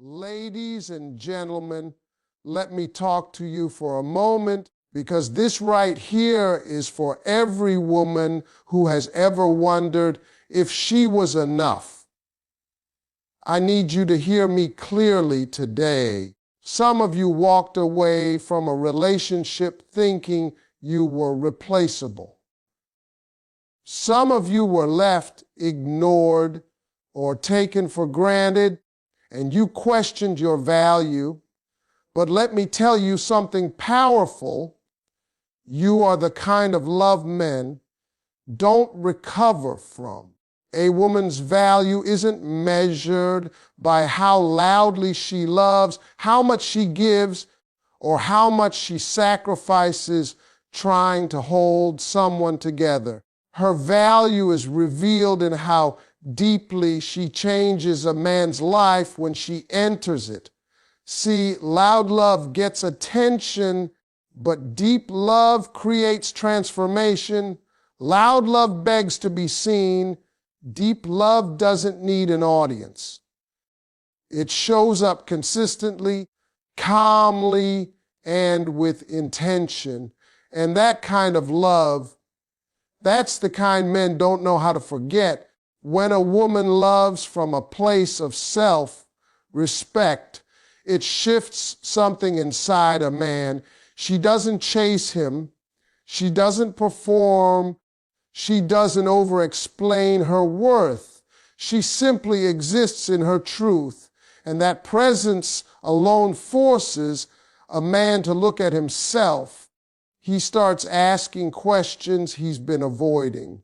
Ladies and gentlemen, let me talk to you for a moment, because this right here is for every woman who has ever wondered if she was enough. I need you to hear me clearly today. Some of you walked away from a relationship thinking you were replaceable. Some of you were left ignored or taken for granted, and you questioned your value. But let me tell you something powerful. You are the kind of love men don't recover from. A woman's value isn't measured by how loudly she loves, how much she gives, or how much she sacrifices trying to hold someone together. Her value is revealed in how deeply she changes a man's life when she enters it. See, loud love gets attention, but deep love creates transformation. Loud love begs to be seen. Deep love doesn't need an audience. It shows up consistently, calmly, and with intention. And that kind of love, that's the kind men don't know how to forget. When a woman loves from a place of self-respect, it shifts something inside a man. She doesn't chase him. She doesn't perform. She doesn't over-explain her worth. She simply exists in her truth. And that presence alone forces a man to look at himself. He starts asking questions he's been avoiding.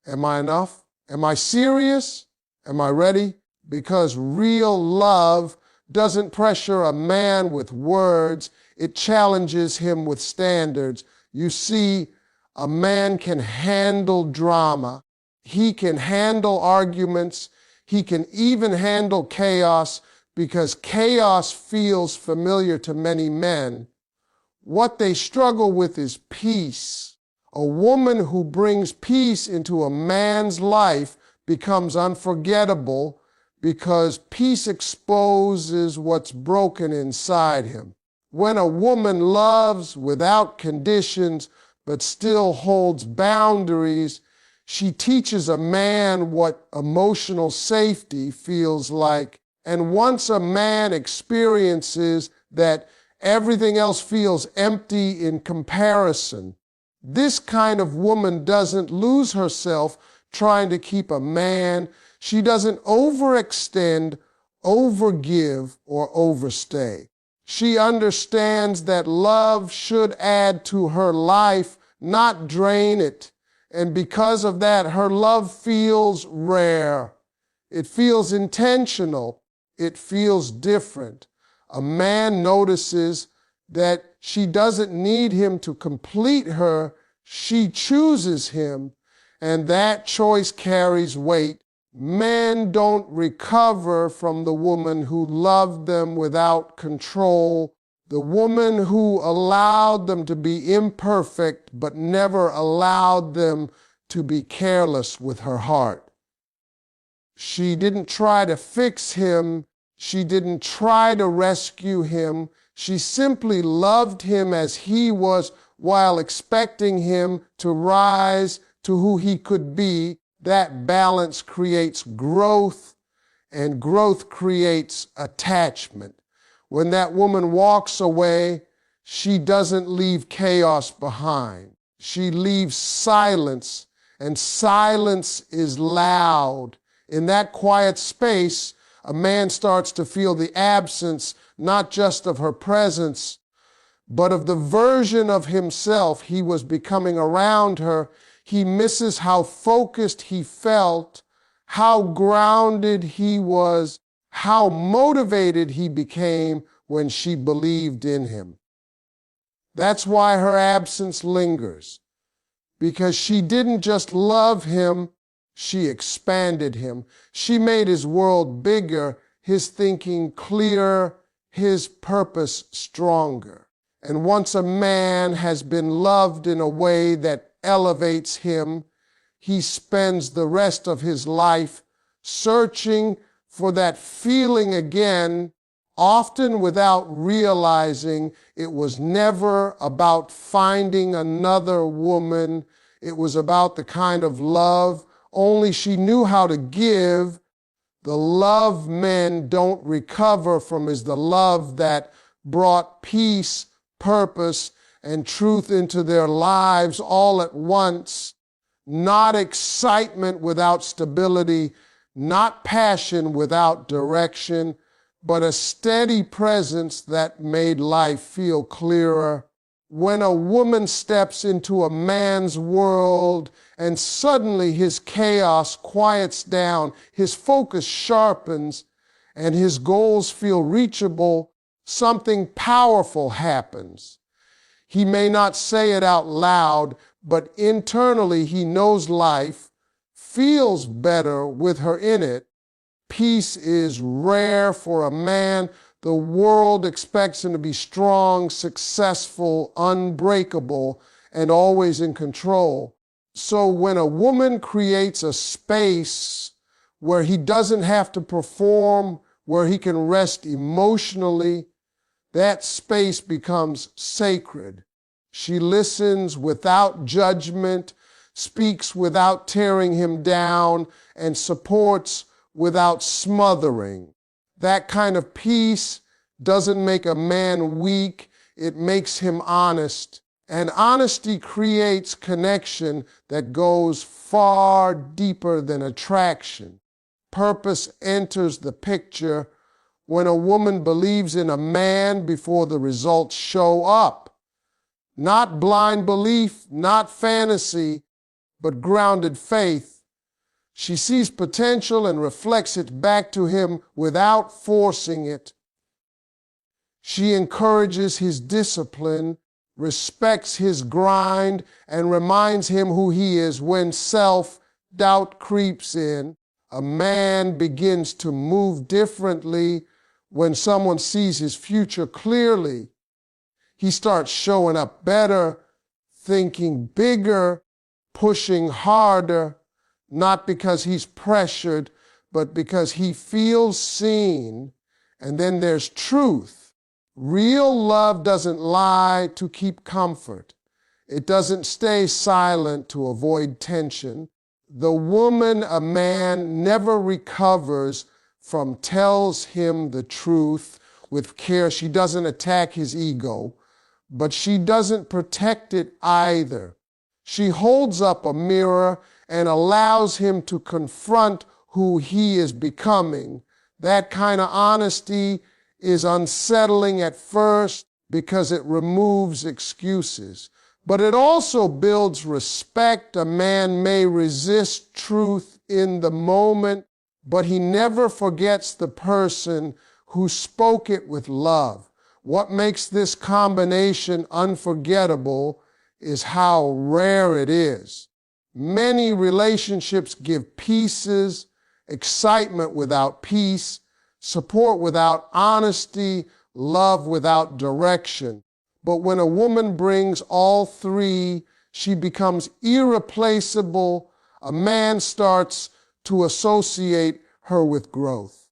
Am I enough? Am I serious? Am I ready? Because real love doesn't pressure a man with words. It challenges him with standards. You see, a man can handle drama. He can handle arguments. He can even handle chaos, because chaos feels familiar to many men. What they struggle with is peace. A woman who brings peace into a man's life becomes unforgettable, because peace exposes what's broken inside him. When a woman loves without conditions but still holds boundaries, she teaches a man what emotional safety feels like. And once a man experiences that, everything else feels empty in comparison. This kind of woman doesn't lose herself trying to keep a man. She doesn't overextend, overgive, or overstay. She understands that love should add to her life, not drain it. And because of that, her love feels rare. It feels intentional. It feels different. A man notices that she doesn't need him to complete her. She chooses him, and that choice carries weight. Men don't recover from the woman who loved them without control, the woman who allowed them to be imperfect but never allowed them to be careless with her heart. She didn't try to fix him. She didn't try to rescue him. She simply loved him as he was while expecting him to rise to who he could be. That balance creates growth, and growth creates attachment. When that woman walks away, she doesn't leave chaos behind. She leaves silence, and silence is loud. In that quiet space, a man starts to feel the absence, not just of her presence, but of the version of himself he was becoming around her. He misses how focused he felt, how grounded he was, how motivated he became when she believed in him. That's why her absence lingers, because she didn't just love him, she expanded him. She made his world bigger, his thinking clearer, his purpose stronger. And once a man has been loved in a way that elevates him, he spends the rest of his life searching for that feeling again, often without realizing it was never about finding another woman. It was about the kind of love only she knew how to give. The love men don't recover from is the love that brought peace, purpose, and truth into their lives all at once. Not excitement without stability, not passion without direction, but a steady presence that made life feel clearer. When a woman steps into a man's world and suddenly his chaos quiets down, his focus sharpens, and his goals feel reachable, something powerful happens. He may not say it out loud, but internally he knows life feels better with her in it. Peace is rare for a man. The world expects him to be strong, successful, unbreakable, and always in control. So when a woman creates a space where he doesn't have to perform, where he can rest emotionally, that space becomes sacred. She listens without judgment, speaks without tearing him down, and supports without smothering. That kind of peace doesn't make a man weak, it makes him honest. And honesty creates connection that goes far deeper than attraction. Purpose enters the picture when a woman believes in a man before the results show up. Not blind belief, not fantasy, but grounded faith. She sees potential and reflects it back to him without forcing it. She encourages his discipline, respects his grind, and reminds him who he is when self-doubt creeps in. A man begins to move differently when someone sees his future clearly. He starts showing up better, thinking bigger, pushing harder, not because he's pressured, but because he feels seen. And then there's truth. Real love doesn't lie to keep comfort. It doesn't stay silent to avoid tension. The woman a man never recovers from tells him the truth with care. She doesn't attack his ego, but she doesn't protect it either. She holds up a mirror and allows him to confront who he is becoming. That kind of honesty is unsettling at first because it removes excuses, but it also builds respect. A man may resist truth in the moment, but he never forgets the person who spoke it with love. What makes this combination unforgettable is how rare it is. Many relationships give pieces, excitement without peace, support without honesty, love without direction. But when a woman brings all three, she becomes irreplaceable. A man starts to associate her with growth.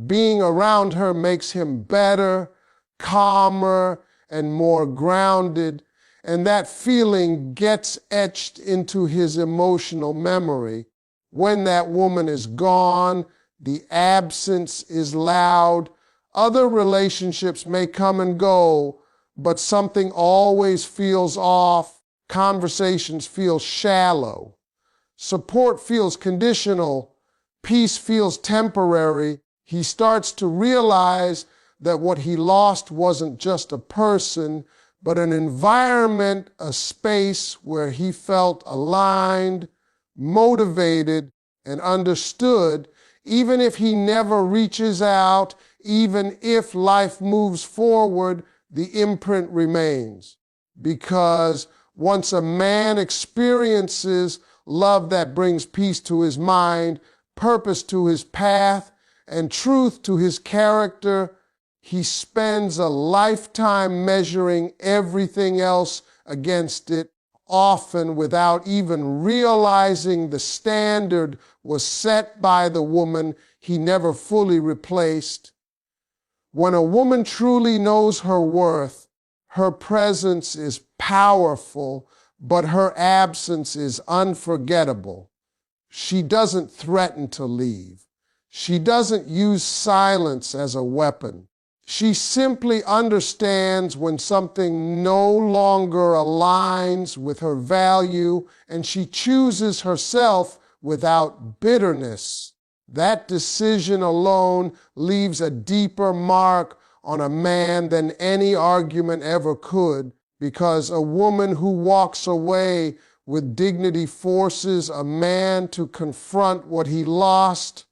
Being around her makes him better, calmer, and more grounded. And that feeling gets etched into his emotional memory. When that woman is gone, the absence is loud. Other relationships may come and go, but something always feels off. Conversations feel shallow. Support feels conditional. Peace feels temporary. He starts to realize that what he lost wasn't just a person, but an environment, a space where he felt aligned, motivated, and understood, even if he never reaches out, even if life moves forward, the imprint remains. Because once a man experiences love that brings peace to his mind, purpose to his path, and truth to his character, he spends a lifetime measuring everything else against it, often without even realizing the standard was set by the woman he never fully replaced. When a woman truly knows her worth, her presence is powerful, but her absence is unforgettable. She doesn't threaten to leave. She doesn't use silence as a weapon. She simply understands when something no longer aligns with her value, and she chooses herself without bitterness. That decision alone leaves a deeper mark on a man than any argument ever could, because a woman who walks away with dignity forces a man to confront what he lost,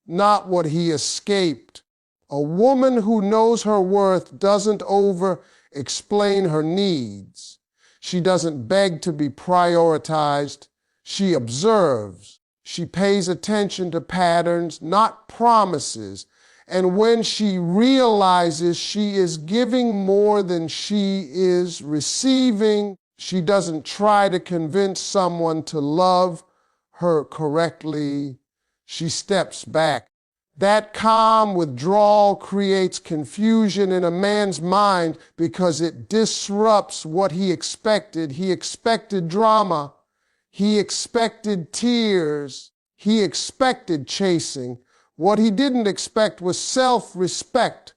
not what he escaped. A woman who knows her worth doesn't over-explain her needs. She doesn't beg to be prioritized. She observes. She pays attention to patterns, not promises. And when she realizes she is giving more than she is receiving, she doesn't try to convince someone to love her correctly. She steps back. That calm withdrawal creates confusion in a man's mind because it disrupts what he expected. He expected drama. He expected tears. He expected chasing. What he didn't expect was self-respect.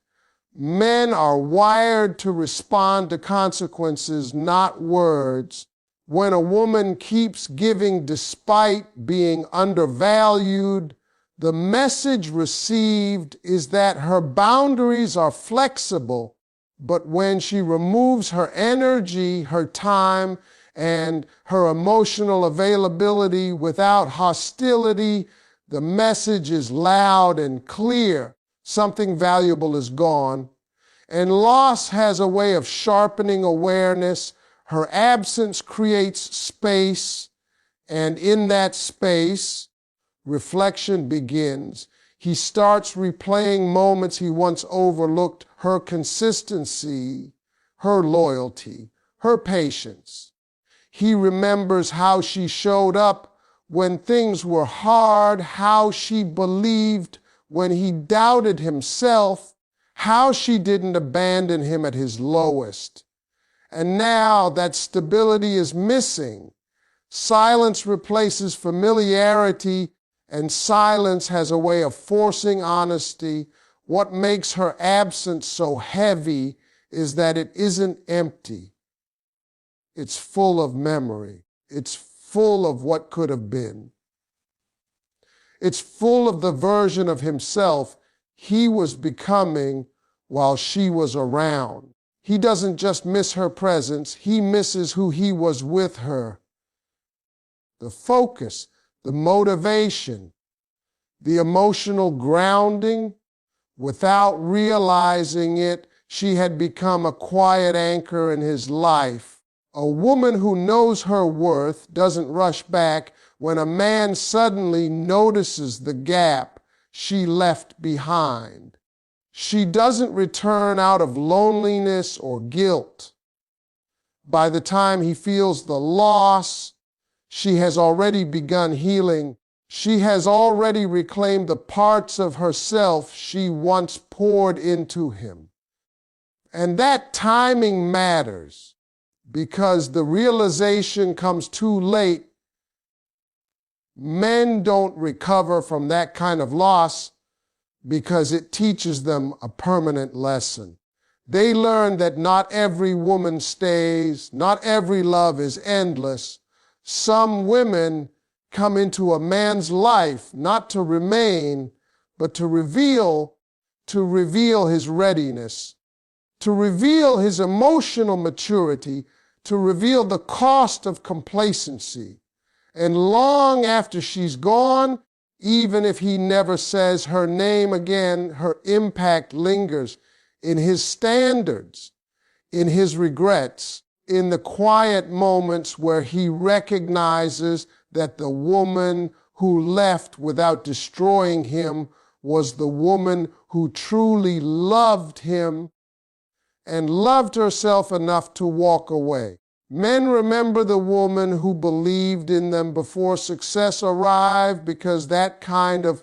Men are wired to respond to consequences, not words. When a woman keeps giving despite being undervalued, the message received is that her boundaries are flexible, but when she removes her energy, her time, and her emotional availability without hostility, the message is loud and clear. Something valuable is gone. And loss has a way of sharpening awareness. Her absence creates space, and in that space, reflection begins. He starts replaying moments he once overlooked, her consistency, her loyalty, her patience. He remembers how she showed up when things were hard, how she believed when he doubted himself, how she didn't abandon him at his lowest. And now that stability is missing. Silence replaces familiarity, and silence has a way of forcing honesty. What makes her absence so heavy is that it isn't empty. It's full of memory. It's full of what could have been. It's full of the version of himself he was becoming while she was around. He doesn't just miss her presence, he misses who he was with her. The focus, the motivation, the emotional grounding. Without realizing it, she had become a quiet anchor in his life. A woman who knows her worth doesn't rush back when a man suddenly notices the gap she left behind. She doesn't return out of loneliness or guilt. By the time he feels the loss, she has already begun healing. She has already reclaimed the parts of herself she once poured into him. And that timing matters because the realization comes too late. Men don't recover from that kind of loss because it teaches them a permanent lesson. They learn that not every woman stays, not every love is endless. Some women come into a man's life not to remain, but to reveal his readiness, to reveal his emotional maturity, to reveal the cost of complacency. And long after she's gone, even if he never says her name again, her impact lingers in his standards, in his regrets, in the quiet moments where he recognizes that the woman who left without destroying him was the woman who truly loved him and loved herself enough to walk away. Men remember the woman who believed in them before success arrived because that kind of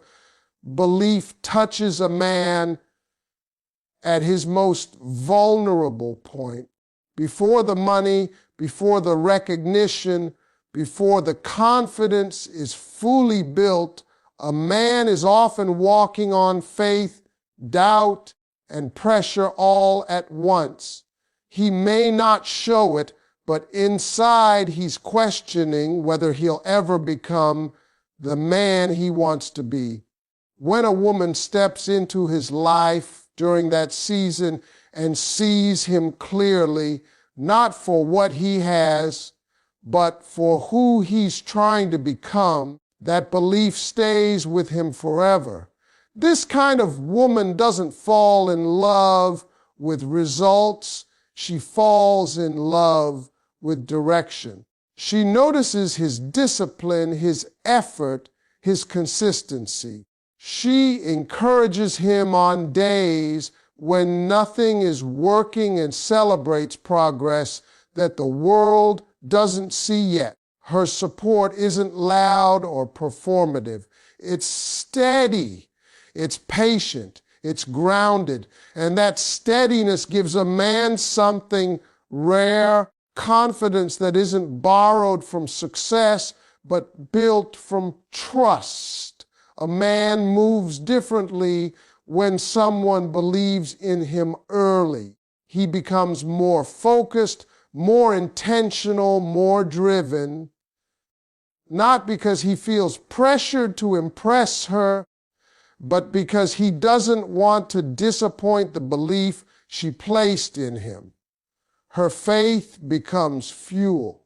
belief touches a man at his most vulnerable point, before the money, before the recognition, before the confidence is fully built, a man is often walking on faith, doubt, and pressure all at once. He may not show it, but inside he's questioning whether he'll ever become the man he wants to be. When a woman steps into his life during that season and sees him clearly, not for what he has, but for who he's trying to become, that belief stays with him forever. This kind of woman doesn't fall in love with results. She falls in love with direction. She notices his discipline, his effort, his consistency. She encourages him on days when nothing is working and celebrates progress that the world doesn't see yet. Her support isn't loud or performative. It's steady, it's patient, it's grounded, and that steadiness gives a man something rare, confidence that isn't borrowed from success, but built from trust. A man moves differently when someone believes in him early. He becomes more focused, more intentional, more driven, not because he feels pressured to impress her, but because he doesn't want to disappoint the belief she placed in him. Her faith becomes fuel.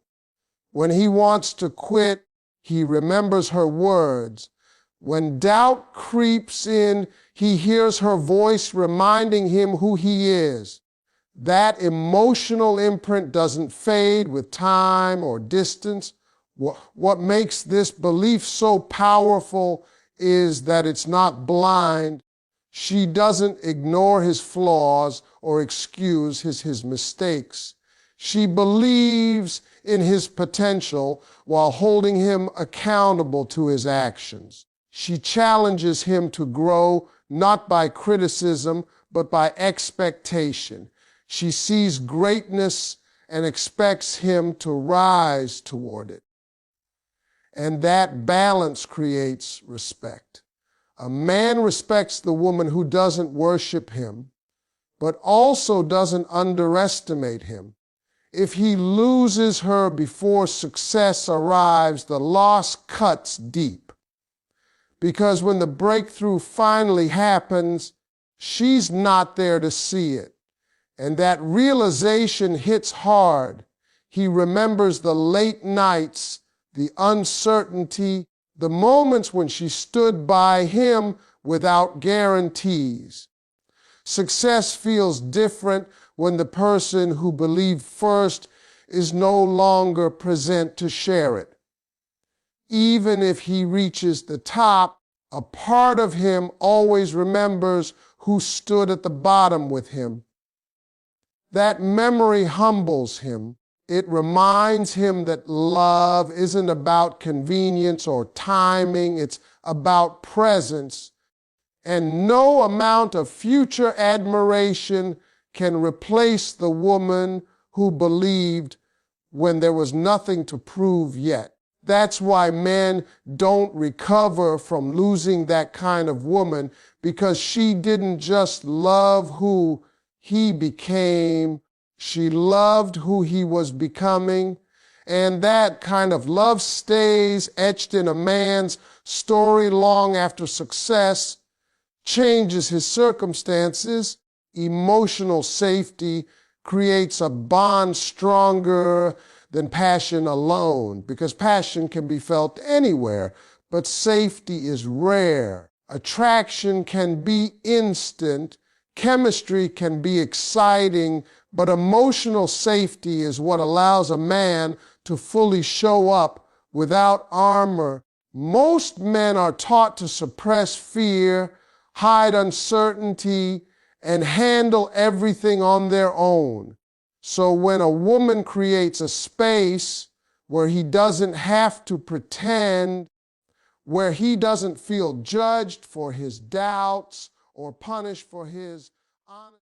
When he wants to quit, he remembers her words. When doubt creeps in, he hears her voice reminding him who he is. That emotional imprint doesn't fade with time or distance. What makes this belief so powerful is that it's not blind. She doesn't ignore his flaws or excuse his mistakes. She believes in his potential while holding him accountable to his actions. She challenges him to grow not by criticism, but by expectation. She sees greatness and expects him to rise toward it. And that balance creates respect. A man respects the woman who doesn't worship him, but also doesn't underestimate him. If he loses her before success arrives, the loss cuts deep. Because when the breakthrough finally happens, she's not there to see it. And that realization hits hard. He remembers the late nights, the uncertainty, the moments when she stood by him without guarantees. Success feels different when the person who believed first is no longer present to share it. Even if he reaches the top, a part of him always remembers who stood at the bottom with him. That memory humbles him. It reminds him that love isn't about convenience or timing, it's about presence. And no amount of future admiration can replace the woman who believed when there was nothing to prove yet. That's why men don't recover from losing that kind of woman, because she didn't just love who he became, she loved who he was becoming. And that kind of love stays etched in a man's story long after success changes his circumstances. Emotional safety creates a bond stronger than passion alone, because passion can be felt anywhere, but safety is rare. Attraction can be instant, chemistry can be exciting, but emotional safety is what allows a man to fully show up without armor. Most men are taught to suppress fear, hide uncertainty, and handle everything on their own. So when a woman creates a space where he doesn't have to pretend, where he doesn't feel judged for his doubts or punished for his honesty.